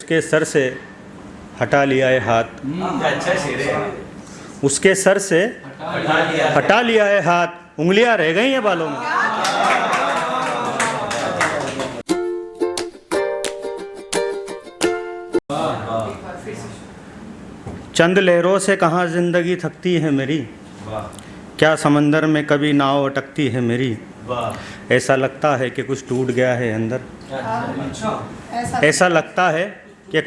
उसके सर से हटा लिया है हाथ। अच्छा शेर है। उसके सर से हटा लिया है हाथ, उंगलियां रह गई हैं बालों में। चंद लहरों से कहाँ जिंदगी थकती है मेरी, क्या समंदर में कभी नाव अटकती है मेरी। ऐसा लगता है कि कुछ टूट गया है अंदर, ऐसा लगता है कि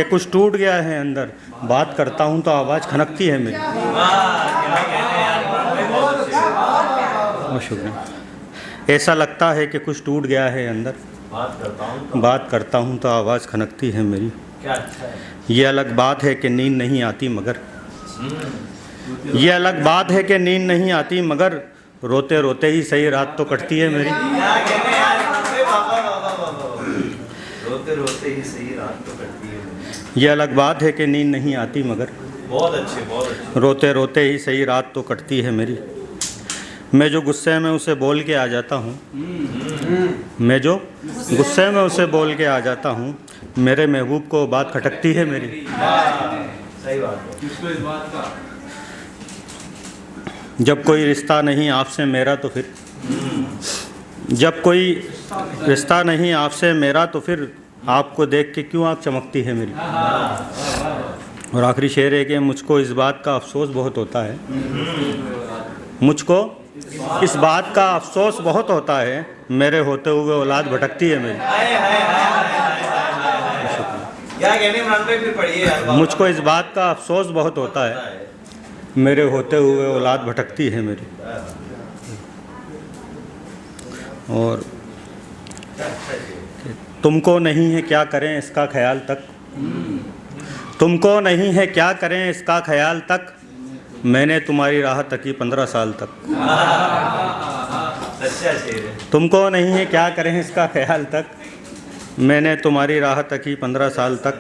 कुछ टूट गया है अंदर। बात करता हूँ तो आवाज़ खनकती है मेरी। बहुत शुक्रिया। ऐसा लगता है कि कुछ टूट गया है अंदर, बात करता हूँ तो आवाज़ खनकती है मेरी। ये अलग बात है कि नींद नहीं आती मगर, ये अलग बात है कि नींद नहीं आती मगर, रोते रोते ही सही रात तो कटती है मेरी। रोते रोते ही सही रात तो कटती है। ये अलग बात है कि नींद नहीं आती मगर, बहुत अच्छे बहुत अच्छे। रोते रोते ही सही रात तो कटती है मेरी। मैं जो गुस्से में उसे बोल के आ जाता हूँ, मैं जो गुस्से में उसे बोल के आ जाता हूँ, मेरे महबूब को बात खटकती है मेरी। सही बात है। किसको इस बात का? जब कोई रिश्ता नहीं आपसे मेरा तो फिर, जब कोई रिश्ता नहीं आपसे मेरा तो फिर, आपको देख के क्यों आँख चमकती है मेरी। और आखिरी शेर है कि मुझको इस बात का अफसोस बहुत होता है, मुझको इस बात का अफसोस बहुत होता है, मेरे होते हुए औलाद भटकती है मेरी। क्या कहने इमरान भाई, फिर पढ़िए यार। मुझको इस बात का अफसोस बहुत होता है, मेरे होते हुए औलाद भटकती है मेरी। और तुमको नहीं है क्या करें इसका ख्याल तक, तुमको नहीं है क्या करें इसका ख्याल तक, मैंने तुम्हारी राह तकी 15 साल तक। सच्चा शेर है। तुमको नहीं है क्या करें इसका ख्याल तक, मैंने तुम्हारी राह तकी 15 साल तक।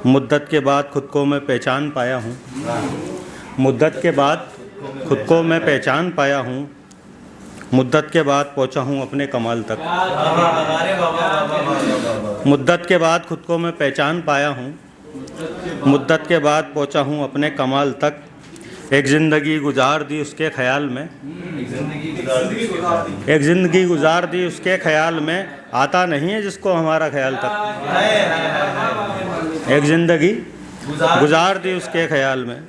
मुद्दत के बाद खुद को मैं पहचान पाया हूँ, मुद्दत के बाद खुद को मैं पहचान पाया हूँ, मुद्दत के बाद पहुँचा हूँ अपने कमाल तक। मुद्दत के बाद खुद को मैं पहचान पाया हूँ, मुद्दत के बाद पहुँचा हूँ अपने कमाल तक। एक ज़िंदगी गुजार दी उसके ख्याल में, एक ज़िंदगी गुजार दी उसके ख्याल में, आता नहीं है जिसको हमारा ख्याल तक। एक ज़िंदगी गुजार दी उसके ख्याल में,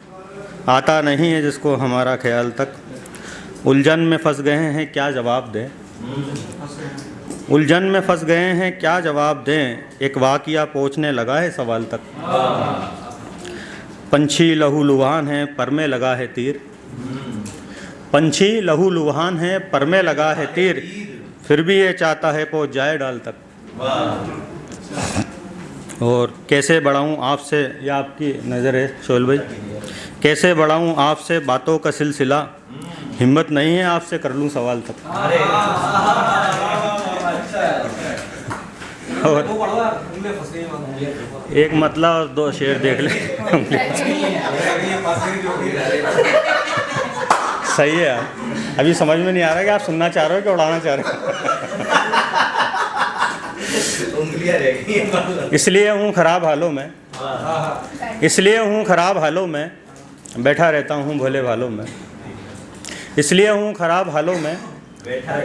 आता नहीं है जिसको हमारा ख्याल तक। उलझन में फंस गए हैं क्या जवाब दें, उलझन में फंस गए हैं क्या जवाब दें, एक वाक़या पहुँचने लगा है सवाल तक। पंछी लहू लुहान है पर में लगा है तीर, पंछी लहू लुहान है पर में लगा है तीर, फिर भी ये चाहता है पहुँच जाए डाल तक। और कैसे बढ़ाऊँ आपसे, यह आपकी नज़र है शोल भाई, कैसे बढ़ाऊँ आपसे बातों का सिलसिला, हिम्मत नहीं है आपसे कर लूँ सवाल तक। और एक मतलब और 2 शेर देख ले। सही है यार, अभी समझ में नहीं आ रहा कि आप सुनना चाह रहे हो कि उड़ाना चाह रहे हो। इसलिए हूँ खराब हालों में, इसलिए हूँ खराब हालों में, बैठा रहता हूँ भोले भालों में। इसलिए हूँ खराब हालों में,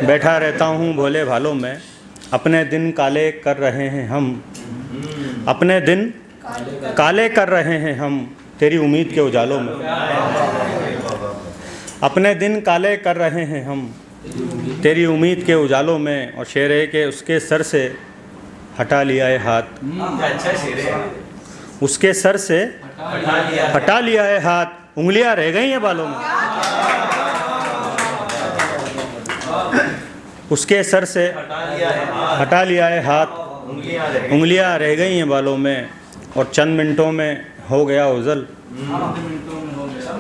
बैठा रहता हूँ भोले भालों में। अपने दिन काले कर रहे हैं हम, अपने दिन काले कर रहे हैं हम, तेरी उम्मीद के उजालों में। अपने दिन काले कर रहे हैं हम, तेरी उम्मीद के उजालों में। और शेर है कि उसके सर से हटा लिया है हाथ, अच्छा शेर है। उसके सर से हटा लिया है हाथ, उंगलियां रह गई हैं बालों में। उसके सर से हटा लिया है हाथ, उंगलियां रह गई हैं बालों में। और चंद मिनटों में हो गया ओझल,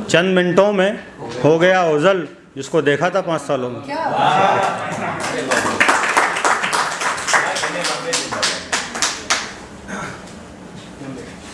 चंद मिनटों में हो गया ओझल, जिसको देखा था 5 सालों में।